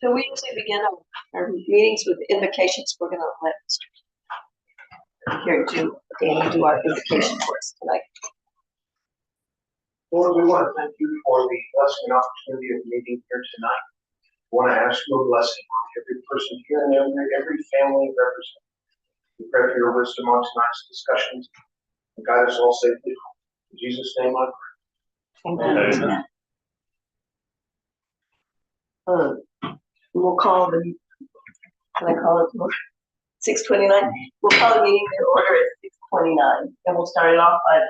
So we usually begin our meetings with invocations. We're going to let Danny do our invocation for us tonight. Lord, we want to thank you for the blessing and opportunity of meeting here tonight. I want to ask your blessing on every person here and every family represented. We pray for your wisdom on tonight's discussions and guide us all safely home. In Jesus' name I pray. Amen. We'll call the, can I call it 6:29? We'll call the meeting in order at 6:29, and we'll start it off by the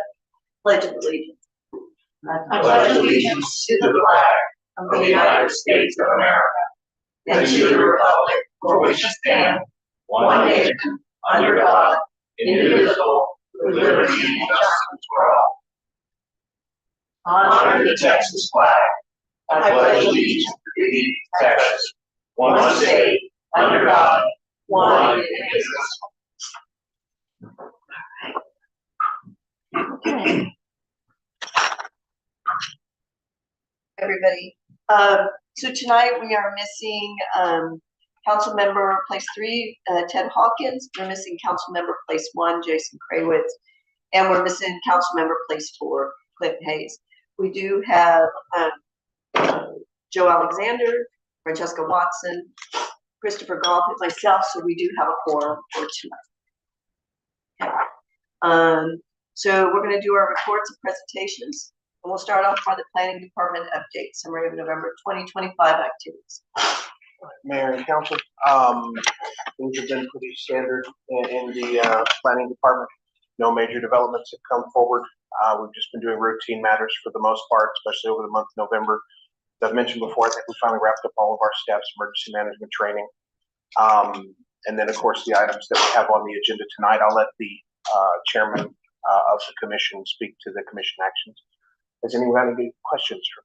Pledge of Allegiance. I pledge allegiance to the flag of the United States of America and to the republic for which it stands, one nation, under God, indivisible, with liberty and justice for all. Honor the Texas flag. I pledge allegiance to thee, Texas, one state, under God, one indivisible. Okay. Everybody. So tonight we are missing Council Member Place 3, Ted Hawkins. We're missing Council Member Place 1, Jason Kraywitz. And we're missing Council Member Place 4, Clint Hayes. We do have Joe Alexander, Francesca Watson, Christopher Goff, and myself, so we do have a quorum for tonight. Okay. So we're going to do our reports and presentations. And we'll start off by the Planning Department update, summary of November 2025 activities. Mayor and Council, things have been pretty standard in the Planning Department. No major developments have come forward. We've just been doing routine matters for the most part, especially over the month of November. As I've mentioned before, I think we finally wrapped up all of our steps, emergency management training. And then, of course, the items that we have on the agenda tonight, I'll let the chairman of the commission speak to the commission actions. Has anyone any questions for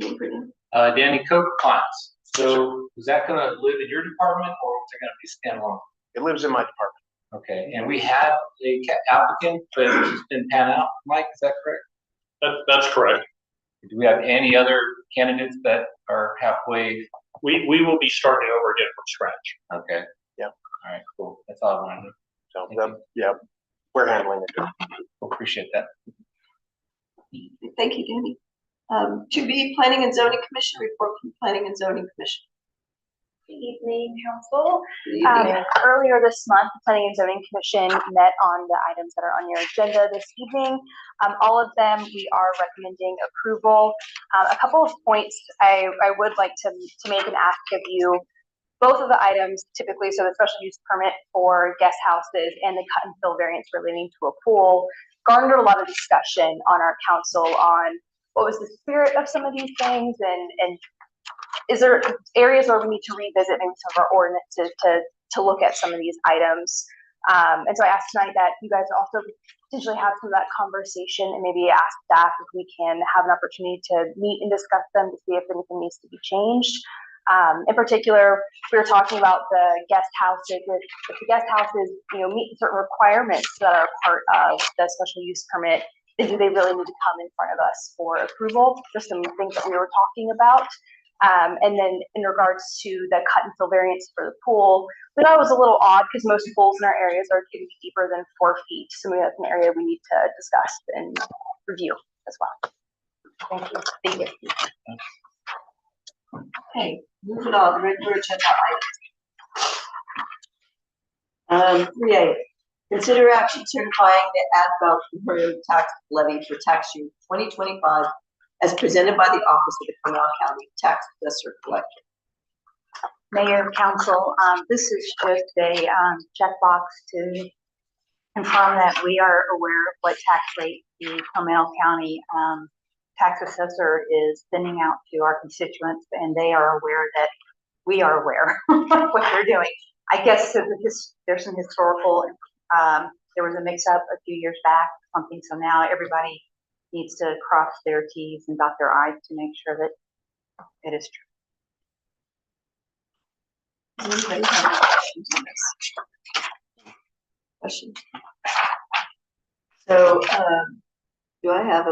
me? Danny, code compliance. So is that going to live in your department, or is it going to be standalone? It lives in my department. Okay, and we had a applicant, but it just didn't pan out. Mike, is that correct? That's correct. Do we have any other candidates that are halfway? We will be starting over again from scratch. Okay. Yeah. All right, cool. That's all I wanted to know. So, yeah, we're handling it. We'll appreciate that. Thank you, Danny. To be Planning and Zoning Commission, report from Planning and Zoning Commission. Good evening, Council. Earlier this month, the Planning and Zoning Commission met on the items that are on your agenda this evening. All of them we are recommending approval. A couple of points I would like to make an ask of you. Both of the items typically, so the special use permit for guest houses and the cut and fill variance relating to a pool, garnered a lot of discussion on our council on what was the spirit of some of these things, and is there areas where we need to revisit maybe some of our ordinances to look at some of these items. And so I asked tonight that you guys also potentially have some of that conversation and maybe ask staff if we can have an opportunity to meet and discuss them to see if anything needs to be changed. In particular, we were talking about the guest houses. If the guest houses, meet certain requirements that are part of the special use permit, then do they really need to come in front of us for approval? Just some things that we were talking about. And then in regards to the cut and fill variance for the pool, we thought it was a little odd because most pools in our areas are going to be deeper than 4 feet. So maybe that's an area we need to discuss and review as well. Thank you. Thank you. Okay, moving on, regular agenda items. 3A, consider action certifying the ad valorem tax levy for tax year 2025 as presented by the Office of the Comal County Tax Assessor Collector. Mayor and Council, this is just a checkbox to confirm that we are aware of what tax rate the Comal County tax assessor is sending out to our constituents, and they are aware that we are aware of what they're doing. I guess so there's some historical, there was a mix-up a few years back, something, so now everybody needs to cross their T's and dot their I's to make sure that it is true. Anybody have any questions on this? Questions? So, do I have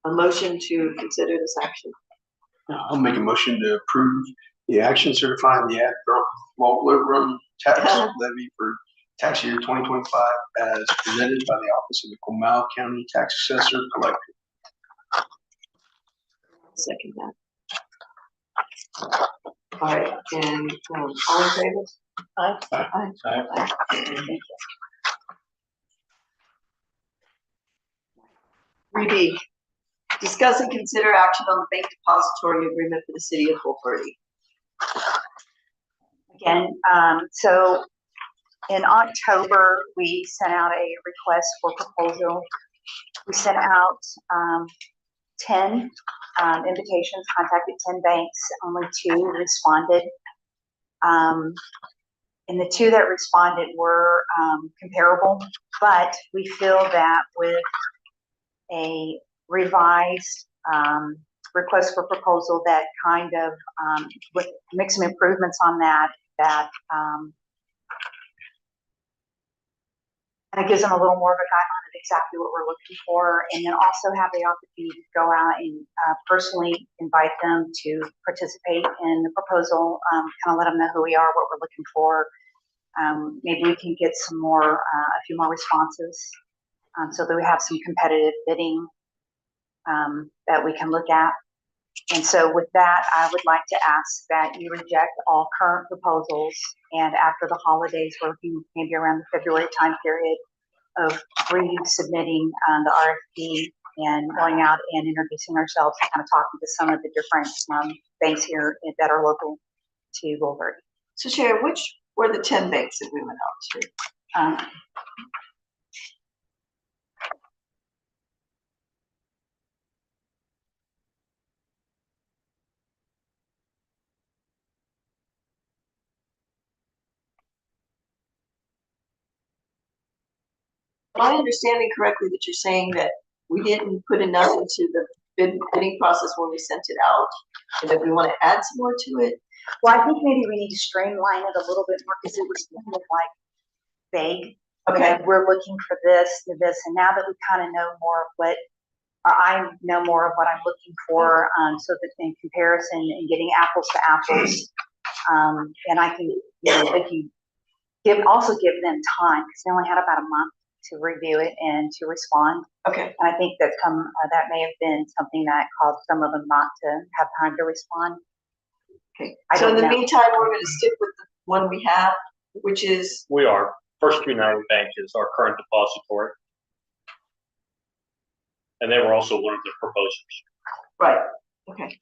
a motion to consider this action? I'll make a motion to approve the action certifying the ad valorem tax levy for tax year 2025 as presented by the Office of the Comal County Tax Assessor Collector. Second that. All right, and all in favor? Aye. Aye. Aye. Thank you. 3B, discuss and consider action on the bank depository agreement for the city of Full Verde. Again, so in October, we sent out a request for proposal. We sent out 10 invitations, contacted 10 banks, only 2 responded. And the 2 that responded were comparable, but we feel that with a revised request for proposal that kind of make some improvements on that and it gives them a little more of a guideline of exactly what we're looking for, and then also have the opportunity to go out and personally invite them to participate in the proposal, kind of let them know who we are, what we're looking for. Maybe we can get some more, a few more responses, so that we have some competitive bidding that we can look at. And so with that, I would like to ask that you reject all current proposals, and after the holidays, we're looking maybe around the February time period, of resubmitting the RFP and going out and introducing ourselves and kind of talking to some of the different banks here that are local to Full Verde. So Sherry, which were the 10 banks that we went out to? Am I understanding correctly that you're saying that we didn't put enough into the bidding process when we sent it out, and that we want to add some more to it? Well, I think maybe we need to streamline it a little bit more because it was kind of like vague. Okay. We're looking for this, and now that we kind of know more of what, or I know more of what I'm looking for, so that in comparison and getting apples to apples, and I can, if you also give them time, because they only had about a month to review it and to respond. Okay. And I think that that may have been something that caused some of them not to have time to respond. Okay. I So in don't the know. meantime, we're going to stick with the one we have, which is, We are. First United Bank is our current depository. And they were also one of the proposers. right, okay.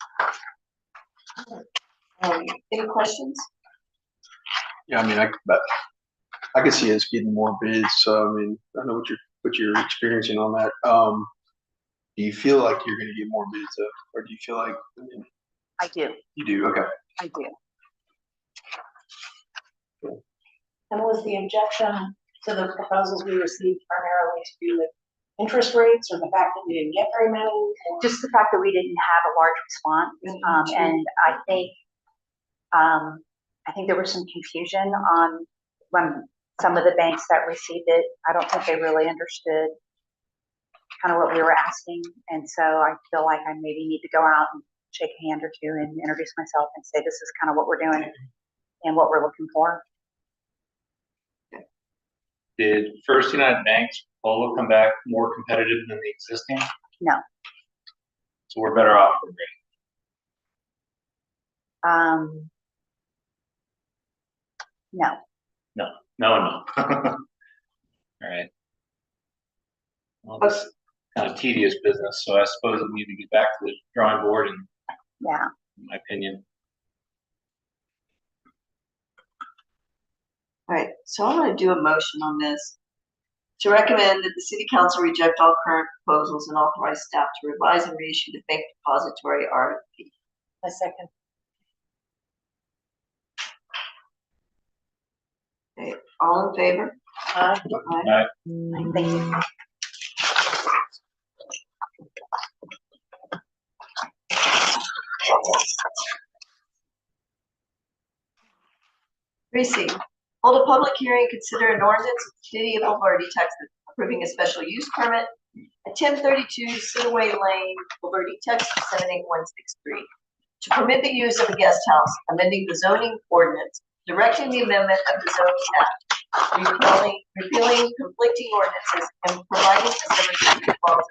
Any questions? Yeah, I mean, I could see us getting more bids. So I mean, I know what you're experiencing on that. Do you feel like you're going to get more bids, or do you feel like I do. you do? Okay. I do. And was the objection to the proposals we received primarily to do with interest rates, or the fact that we didn't get very many? Just the fact that we didn't have a large response, and I think there was some confusion on when some of the banks that received it. I don't think they really understood kind of what we were asking, and so I feel like I maybe need to go out and shake a hand or two and introduce myself and say this is kind of what we're doing and what we're looking for. Did First United Bank's proposal come back more competitive than the existing? No. So we're better off for rate. No. No. All right. Well, this is kind of tedious business, so I suppose we need to get back to the drawing board, in my opinion. All right, so I'm going to do a motion on this to recommend that the city council reject all current proposals and authorize staff to revise and reissue the bank depository RFP. A second. Okay, all in favor? Aye. Aye. Thank you. Tracy, hold a public hearing, consider an ordinance of the city of Full Verde, Texas, approving a special use permit at 1032 Sitaway Lane, Full Verde, Texas 78163, to permit the use of a guest house, amending the zoning ordinance, directing the amendment of the zoning act, repealing conflicting ordinances, and providing a cemetery clause.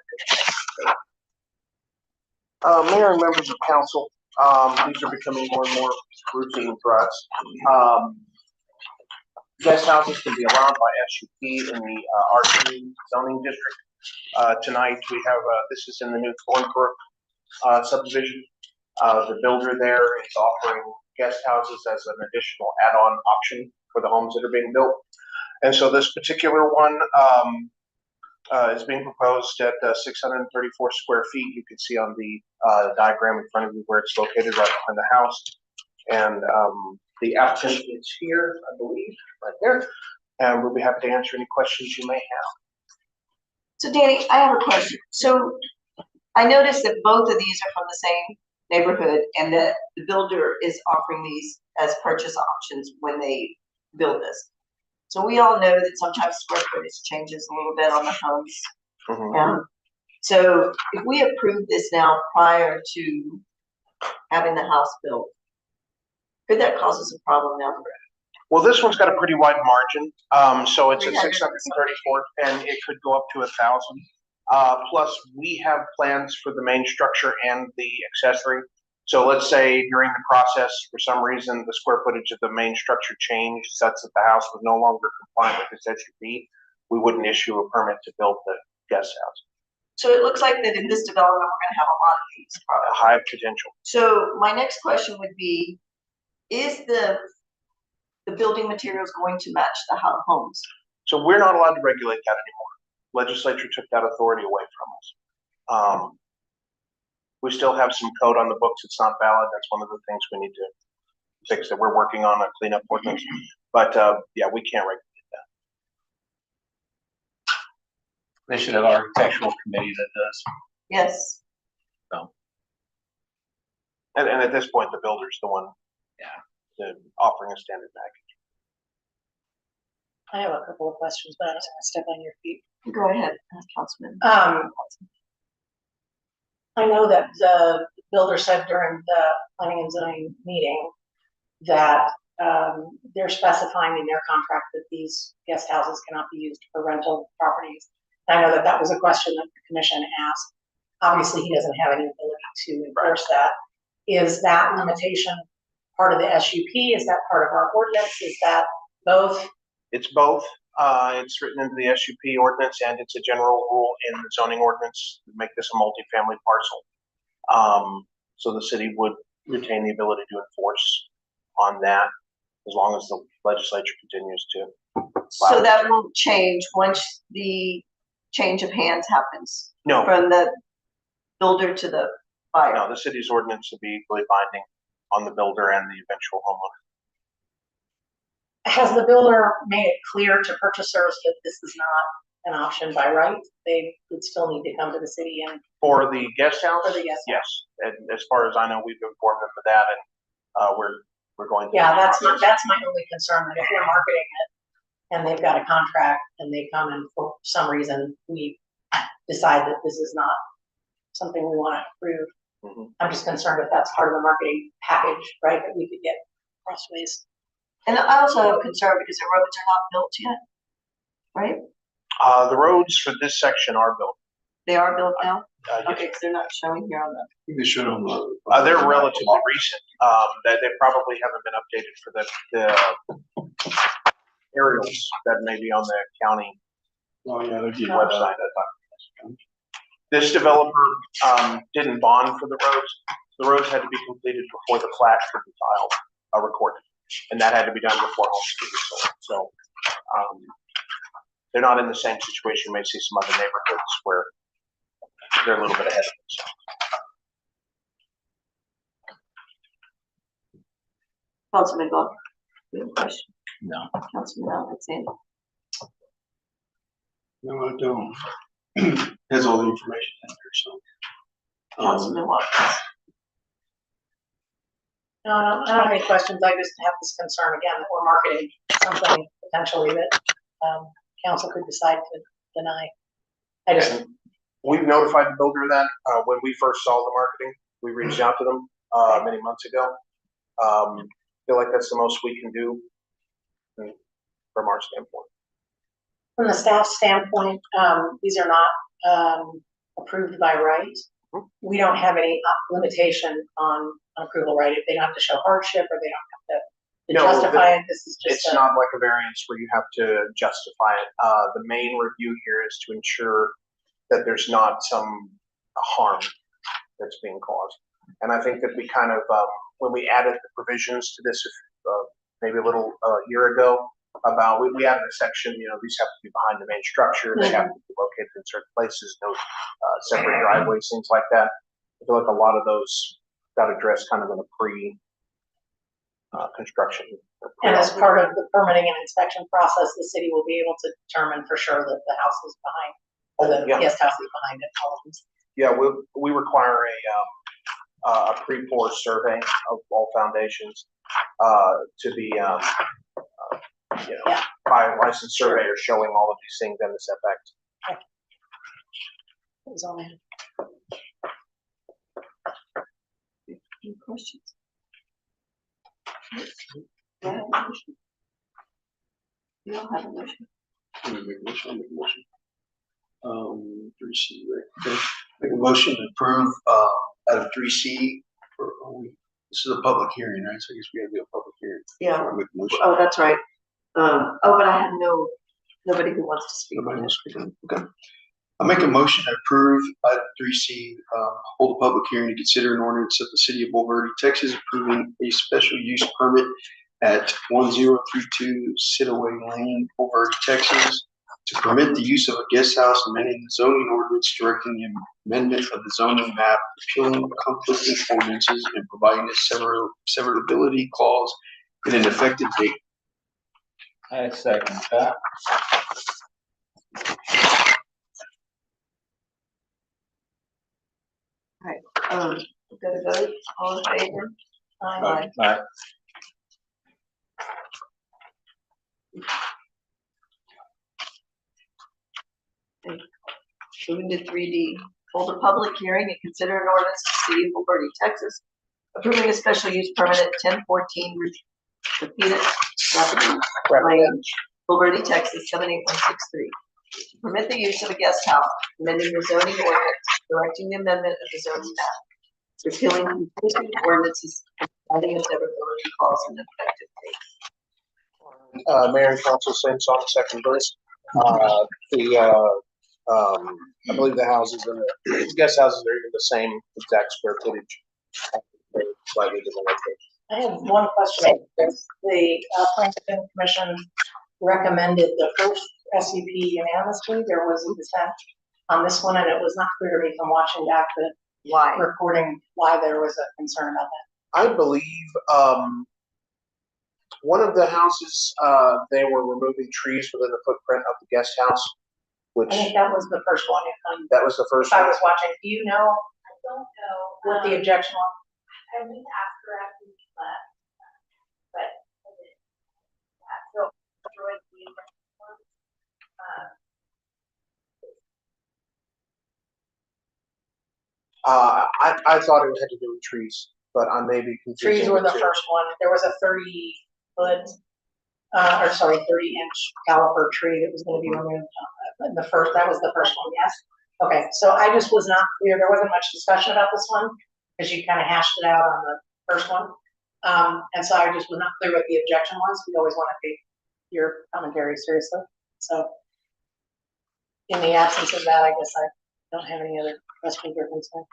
Mayor and members of council, these are becoming more and more routine for us. Guest houses can be allowed by SUP in the R2 zoning district. Tonight we have, this is in the new Thornbrook subdivision. The builder there is offering guest houses as an additional add-on option for the homes that are being built. And so this particular one is being proposed at 634 square feet. You can see on the diagram in front of you where it's located right behind the house. And the applicant is here, I believe, right there. And we'll be happy to answer any questions you may have. So Danny, I have a question. So I noticed that both of these are from the same neighborhood and that the builder is offering these as purchase options when they build this. So we all know that sometimes square footage changes a little bit on the homes. Mm-hmm. So if we approve this now prior to having the house built, could that cause us a problem down the road? Well, this one's got a pretty wide margin. So it's a 634 and it could go up to 1,000. Plus we have plans for the main structure and the accessory. So let's say during the process, for some reason, the square footage of the main structure changed such that the house was no longer compliant with its SUP, we wouldn't issue a permit to build the guest house. So it looks like that in this development, we're gonna have a lot of these A products. high potential. So my next question would be, is the building materials going to match the homes? So we're not allowed to regulate that anymore. Legislature took that authority away from us. We still have some code on the books. It's not valid. That's one of the things we need to fix that we're working on a cleanup ordinance. But yeah, we can't regulate that. They should have an architectural committee that does. Yes. And at this point, the builder's the one offering a standard package. I have a couple of questions, but I don't want to step on your feet. Go ahead, Councilman. I know that the builder said during the planning and zoning meeting that they're specifying in their contract that these guest houses cannot be used for rental properties. I know that that was a question that the commission asked. Obviously, he doesn't have any ability to enforce that. Is that limitation part of the SUP? Is that part of our ordinance? Is that both? It's both. It's written into the SUP ordinance and it's a general rule in the zoning ordinance to make this a multifamily parcel. So the city would retain the ability to enforce on that as long as the legislature continues to. So that won't change once the change of hands happens? No. From the builder to the buyer? No, the city's ordinance would be equally binding on the builder and the eventual homeowner. Has the builder made it clear to purchasers that this is not an option by right? They would still need to come to the city and. For the guest house? For the guest house. Yes, and as far as I know, we've informed them of that and we're going to. Yeah, that's my only concern, that if we're marketing it and they've got a contract and they come and for some reason we decide that this is not something we want to approve. Mm-hmm. I'm just concerned if that's part of the marketing package, right, that we could get crossways. And I also have a concern because the roads are not built yet, right? The roads for this section are built. They are built now? Yes. Okay, because they're not showing here on the. They should have. They're relatively recent. They probably haven't been updated for the aerials that may be on the county website. This developer didn't bond for the roads. The roads had to be completed before the plat could be filed, recorded, and that had to be done before homes could be sold. So they're not in the same situation. You may see some other neighborhoods where they're a little bit ahead of themselves. Councilman Goff, you have a question? No. Councilman Alexander. No, I don't. Has all the information in there, so. Councilman Watkins. No, I don't have any questions. I just have this concern again that we're marketing something potentially that council could decide to deny. We've notified the builder of that when we first saw the marketing. We reached out to them many months ago. Feel like that's the most we can do from our standpoint. From the staff standpoint, these are not approved by right. We don't have any limitation on approval, right? If they don't have to show hardship or they don't have to No, justify it, this is just It's not like a variance where you have to justify it. The main review here is to ensure that there's not some harm that's being caused. And I think that we kind of, when we added the provisions to this, maybe a little year ago, about, we added a section, these have to be behind the main structure, they have to be located in certain places, no separate driveways, things like that. I feel like a lot of those got addressed kind of in a construction. And as part of the permitting and inspection process, the city will be able to determine for sure that the house is behind, or the guest house is behind it. All of them. Yeah, we require a pre-pour survey of all foundations to be, by a licensed surveyor showing all of these things and the setbacks. That was all I had. Any questions? Do I have a motion? You don't have a motion? I'm gonna make a motion, I'll make a motion. 3C, right? Okay. Make a motion to approve, item 3C for, this is a public hearing, right? So I guess we gotta do a public hearing. Yeah. I'll make a motion. Oh, that's right. But I have nobody who wants to speak. Nobody wants to speak on it? Okay. I'll make a motion to approve item 3C, hold a public hearing to consider an ordinance of the city of Bulverde, Texas, approving a special use permit at 1032 Sitaway Lane, Bulverde, Texas, to permit the use of a guest house, amending the zoning ordinance, directing the amendment of the zoning map, repealing conflicting ordinances, and providing a severability clause and an effective date. I second that. We've got a vote, all in favor? Aye. Aye. Moving to 3D, hold a public hearing and consider an ordinance to the city of Bulverde, Texas, approving a special use permit at 1014 Lane, Bulverde, Texas, 78163. To permit the use of a guest house, amending the zoning ordinance, directing the amendment of the zoning map, repealing conflicting ordinances, and providing a severability clause and effective date. Mayor and council, same song, second verse. I believe the houses and the guest houses are even the same exact square footage. Slightly different location. I have one question. The Planning Commission recommended the first SUP unanimously. There was a dissent on this one, and it was not clear to me from watching back the Why? recording why there was a concern about that. I believe one of the houses, they were removing trees within the footprint of the guest house, which I think that was the first one. that was the first If I one. was watching, do you know I don't know. what the objection was? I need to ask her after we left, but I didn't. So, destroyed the original one. I thought it had to do with trees, but I may be confusing. Trees were the two. first one. There was a 30-inch caliper tree that was gonna be removed. That was the first one, yes? Okay, so I just was not clear. There wasn't much discussion about this one, because you kind of hashed it out on the first one. And so I just was not clear what the objection was. We always want to take your commentary seriously. So in the absence of that, I guess I don't have any other questions or concerns.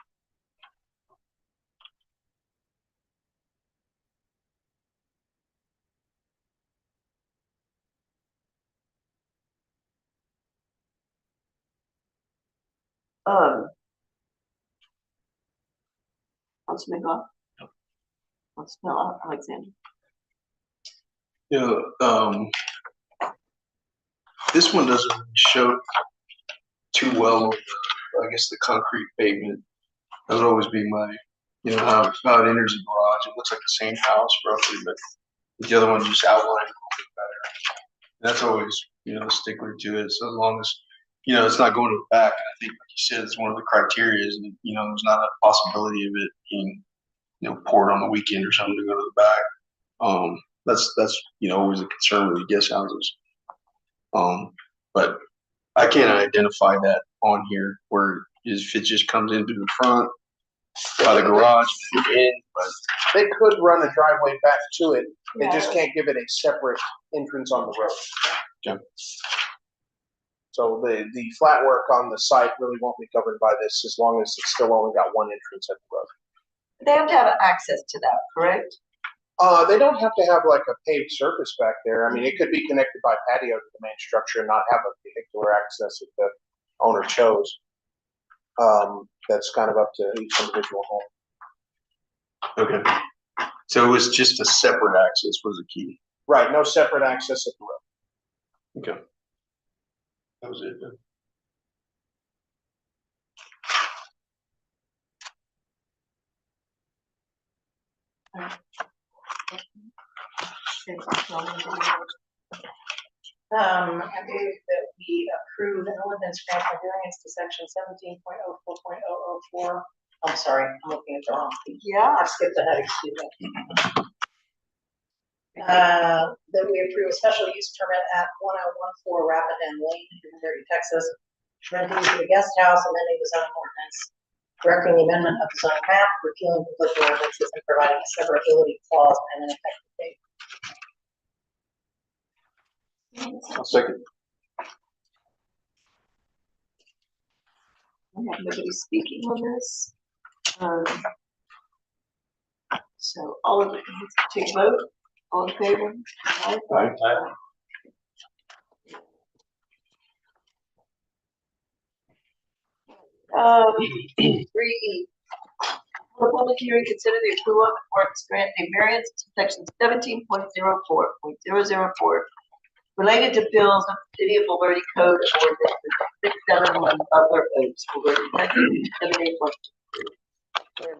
Councilman Goff? Councilman Alexander? Yeah, this one doesn't really show too well, I guess, the concrete pavement. That would always be my, how it enters the garage. It looks like the same house roughly, but the other one just outlined a little bit better. That's always, a stickler to it. So as long as, it's not going to the back. And I think, like you said, it's one of the criteria is that, there's not a possibility of it being, pour it on the weekend or something to go to the back. That's always a concern with the guest houses. But I can't identify that on here where if it just comes in through the front by the garage and then in, but They could run a driveway back to it. They just can't give it a separate entrance on the road. Yeah. So the flat work on the site really won't be covered by this as long as it's still only got one entrance at the road. They have to have access to that, correct? They don't have to have like a paved surface back there. I mean, it could be connected by patio to the main structure and not have a vehicular access if the owner chose. That's kind of up to each individual home. okay. So it was just a separate access was the key. Right, no separate access at the road. Okay. That was it then. I move that we approve an ordinance granting variance to section 17.04.004. I'm sorry, I'm looking at the wrong thing. Yeah. I skipped ahead, excuse me. That we approve a special use permit at 1014 Rapidan Lane, Newberry, Texas, renting to the guest house, amending the zoning ordinance, directing the amendment of the zoning map, repealing conflicting ordinances, and providing a severability clause and an effective date. I'll second. We have nobody speaking on this. So all of it, take a vote, all in favor? Aye. Aye. Three E. For public hearing, consider the approval of ordinance grant a variance to section 17.04.004 related to bills of the City of Bulverde Code Ordinance 671 Butler Oaks, Bulverde, Texas, 781.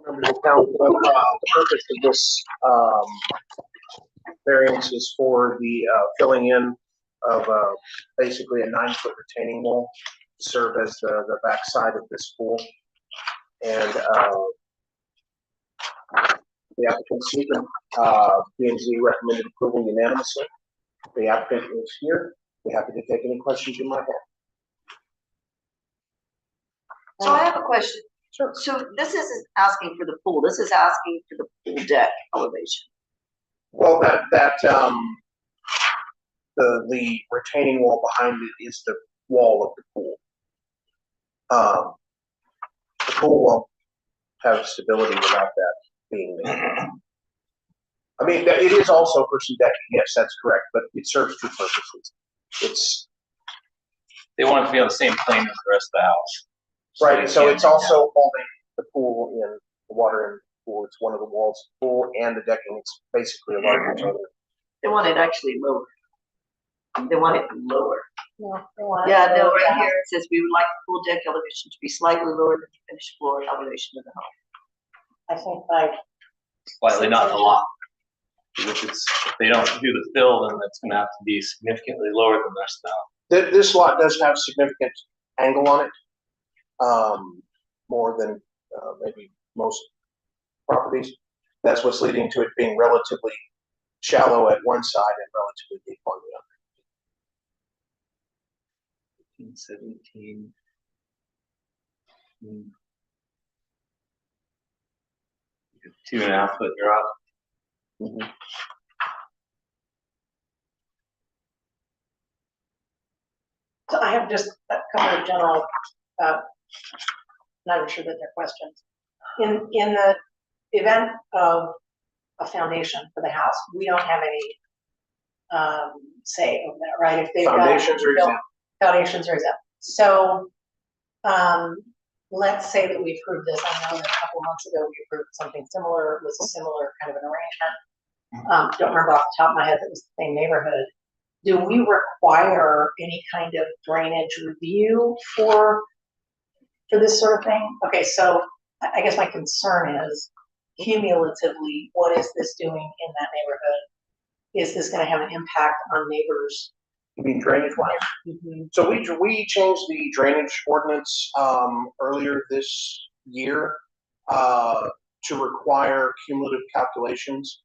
Members of council, the purpose of this variance is for the filling in of basically a 9-foot retaining wall to serve as the backside of this pool. And the applicant seeking P&Z recommended approval unanimously. The applicant is here. Be happy to take any questions you might have. So I have a question. Sure. So this isn't asking for the pool, this is asking for the pool deck elevation. Well, the retaining wall behind it is the wall of the pool. The pool won't have stability without that being there. I mean, it is also for some decking, yes, that's correct, but it serves two purposes. It's They want it to be on the same plane as the rest of the house. right, so it's also holding the pool in, the water in the pool. It's one of the walls of the pool and the decking. It's basically a larger toilet. They want it actually lower. They want it lower. No, Yeah, no, right here it says we would like the pool deck elevation to be slightly lower than the finished floor elevation of the home. I think by Slightly, not a lot. If they don't do the fill, then that's gonna have to be significantly lower than the rest of the house. This lot does have significant angle on it, more than maybe most properties. That's what's leading to it being relatively shallow at one side and relatively deep on the other. 17. 2.5 foot drop. So I have just a couple of general, not even sure that they're questions. In the event of a foundation for the house, we don't have any say over that, right? If they've got Foundations are exempt. Foundations are exempt. So let's say that we approved this. I know that a couple months ago we approved something similar. It was a similar kind of an arrangement. Don't remember off the top of my head that it was the same neighborhood. Do we require any kind of drainage review for this sort of thing? Okay, so I guess my concern is cumulatively, what is this doing in that neighborhood? Is this going to have an impact on neighbors? You mean drainage wise? Mm-hmm. So we changed the drainage ordinance earlier this year to require cumulative calculations.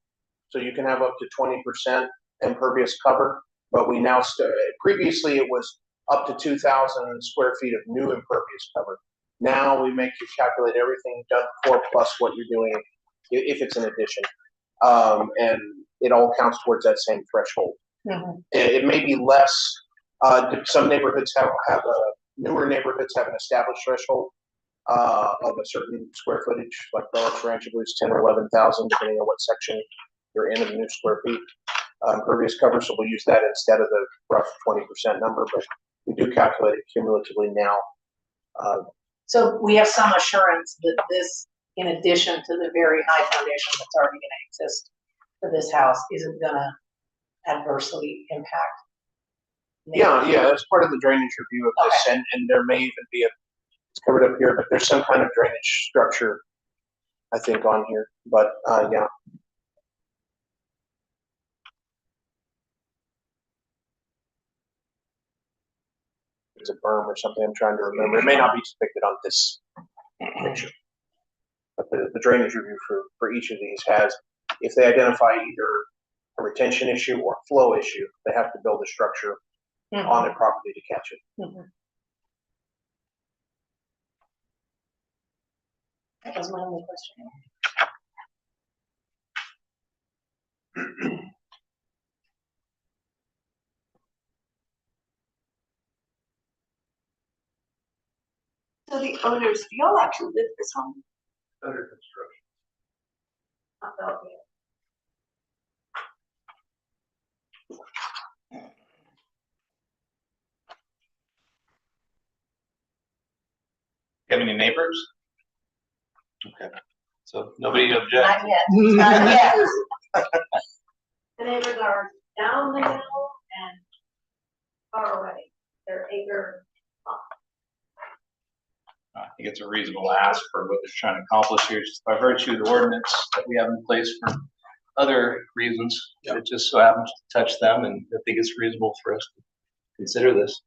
So you can have up to 20% impervious cover, but we now, previously it was up to 2,000 square feet of new impervious cover. Now we make you calculate everything done before plus what you're doing if it's an addition. And it all counts towards that same threshold. It may be less, some neighborhoods have newer neighborhoods have an established threshold of a certain square footage, like Bellis Ranch, I believe it's 10 or 11,000, depending on what section you're in of the new square feet. Impervious cover, so we'll use that instead of the rough 20% number, but we do calculate it cumulatively now. So we have some assurance that this, in addition to the very high foundation that's already gonna exist for this house, isn't gonna adversely impact. Yeah, that's part of the drainage review of this, and there may even be it's covered up here, but there's some kind of drainage structure, I think, on here, but, yeah. It's a berm or something, I'm trying to remember. It may not be depicted on this picture. But the drainage review for each of these has, if they identify either a retention issue or a flow issue, they have to build a structure on the property to catch it. That was my only question. So the owners, do y'all actually live in this home? Under construction. I felt it. Have any neighbors? Okay, so nobody objects. Not yet. Not yet. The neighbors are down the hill and far away. They're acre. I think it's a reasonable ask for what they're trying to accomplish here, just by virtue of the ordinance that we have in place for other reasons. It just so happens to touch them, and I think it's reasonable for us to consider this.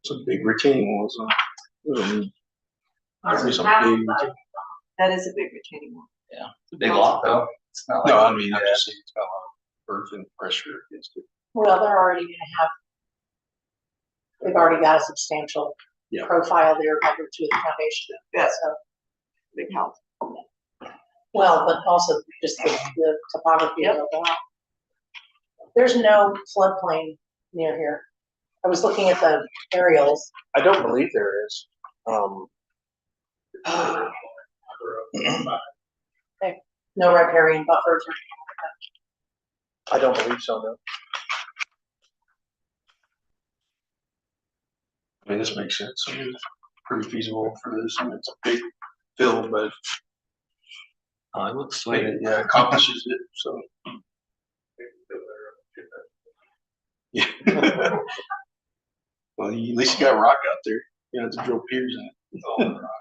It's a big retaining wall, so. Ours is Some half big- the size. That is a big retaining wall. Yeah, it's a big lot though. It's not like. No, I mean, I'm just saying it's got a lot of earth and pressure against it. Well, they're already gonna have, they've already got a substantial profile there by virtue of the foundation. Yeah. So, Big house. well, but also just the topography of the lot. There's no floodplain near here. I was looking at the aerials. I don't believe there is. No riparian buffers or I don't believe so, no. I mean, this makes sense. I mean, it's pretty feasible for this. I mean, it's a big fill, but It looks sweet. it accomplishes it, so. Yeah. Well, at least you got rock out there. You don't have to drill piers in it. It's all rock.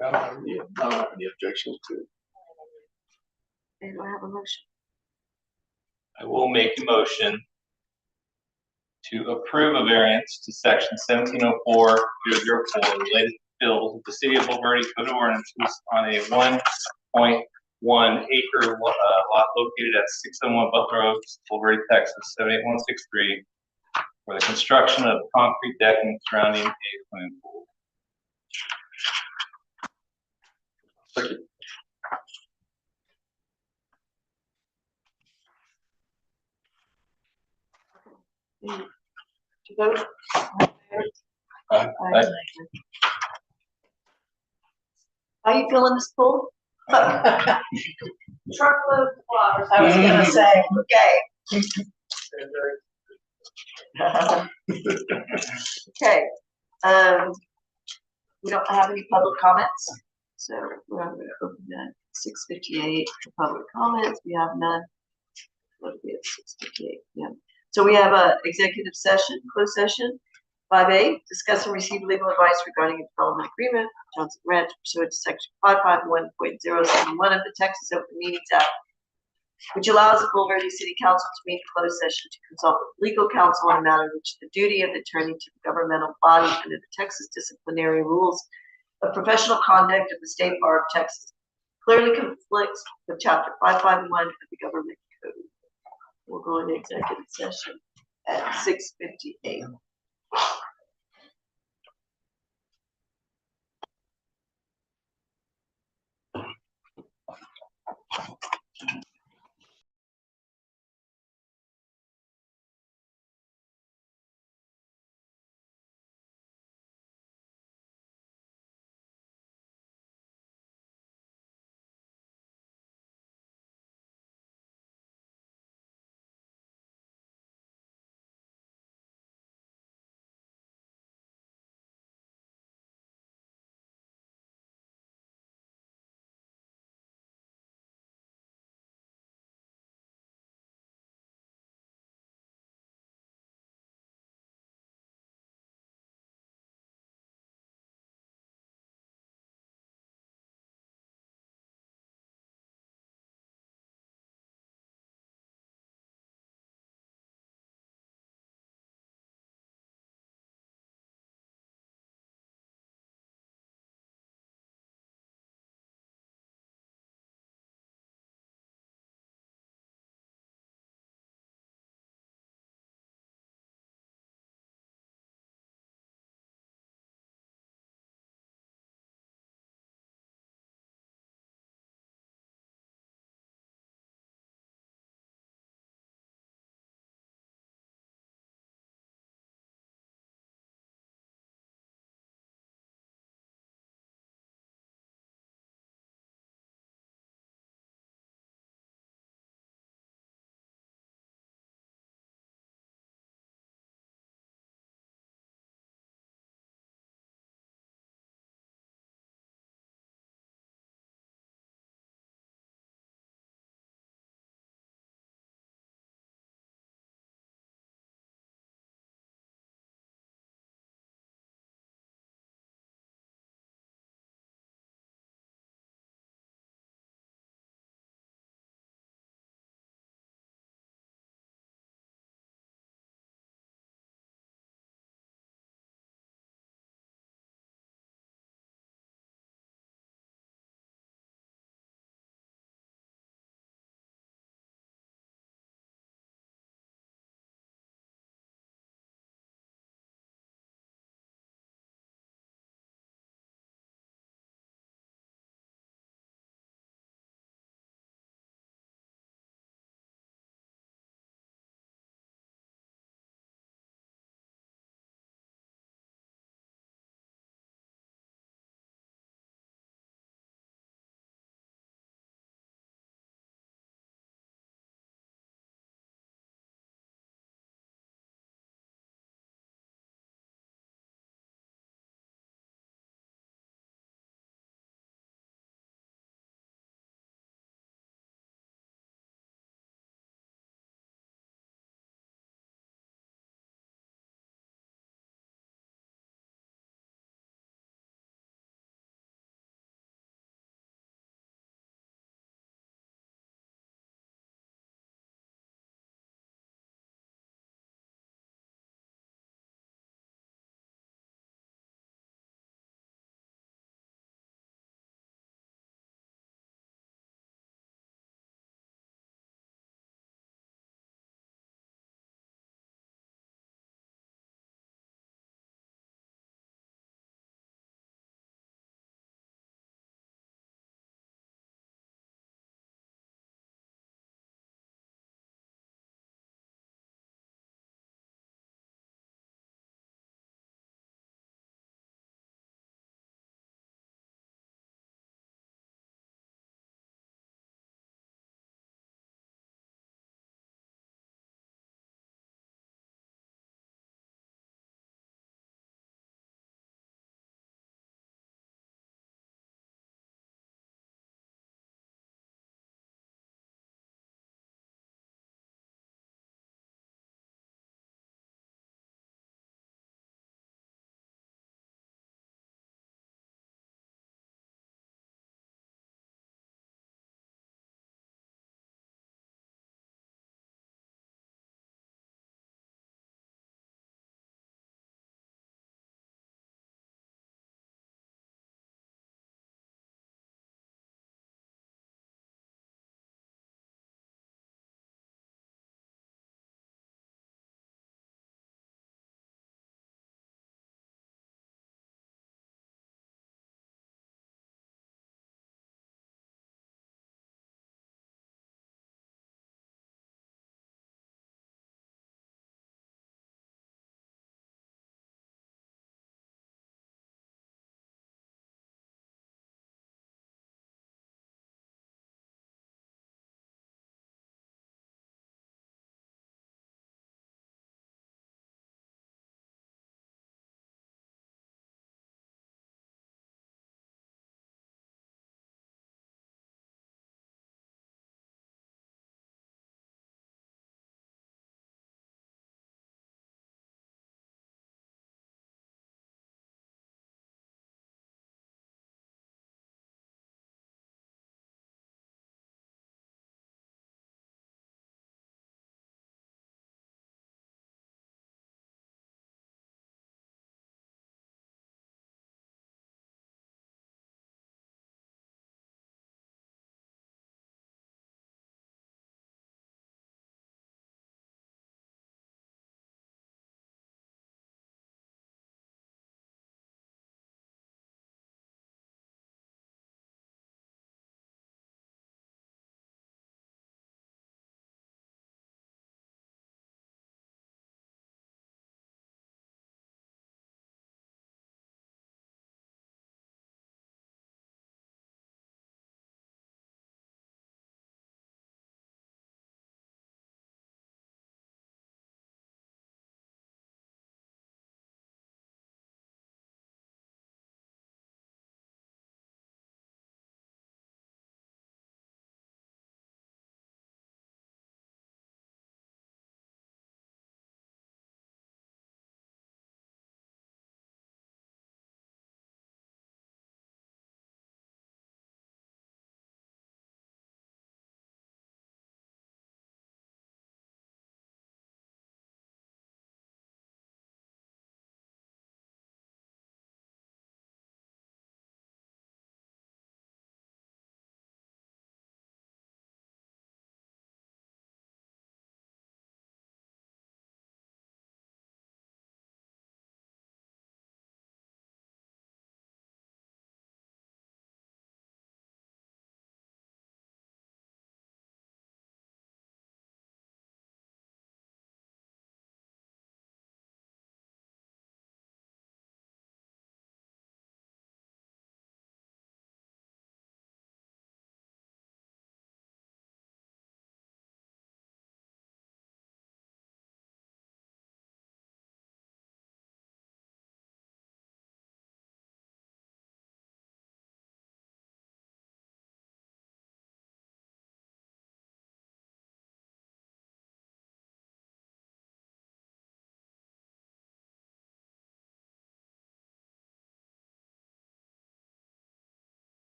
I don't have any objections to it. And do I have a motion? I will make a motion to approve a variance to section 1704-004 related to bills of the city of Bulverde Code of Ordinances on a 1.1 acre lot located at 601 Butler Oaks, Bulverde, Texas 78163, for the construction of concrete decking surrounding a swimming pool. Second. To vote? Aye. How you feeling this pool? Truckloads of water. I was gonna say, Okay. We don't have any public comments, so we're going to open at 6:58 for public comments. We have none. What are we at 6:58? Yeah. So we have a executive session, closed session. 5A, discuss and receive legal advice regarding a development agreement, Johnson Ranch, pursuant to section 551.071 of the Texas Open Meetings Act. which allows the Bull Verde City Council to meet in closed session to consult with legal counsel on a matter which the duty of the attorney to the governmental body under the Texas disciplinary rules of professional conduct of the State Bar of Texas clearly conflicts with Chapter 551 of the Government Code. We'll go into executive session at 6:58.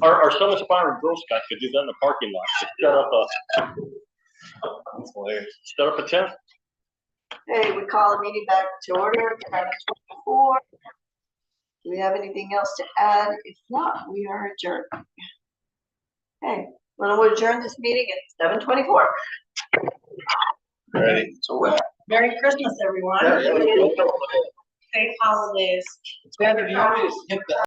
Our some aspiring Girl Scouts could do that in the parking lot. Set up a tent. Hey, we call the meeting back to order, 11:24. Do we have anything else to add? If not, we are adjourned. Okay, well, we'll adjourn this meeting at 7:24. Ready? So we're. Merry Christmas, everyone. Safe holidays.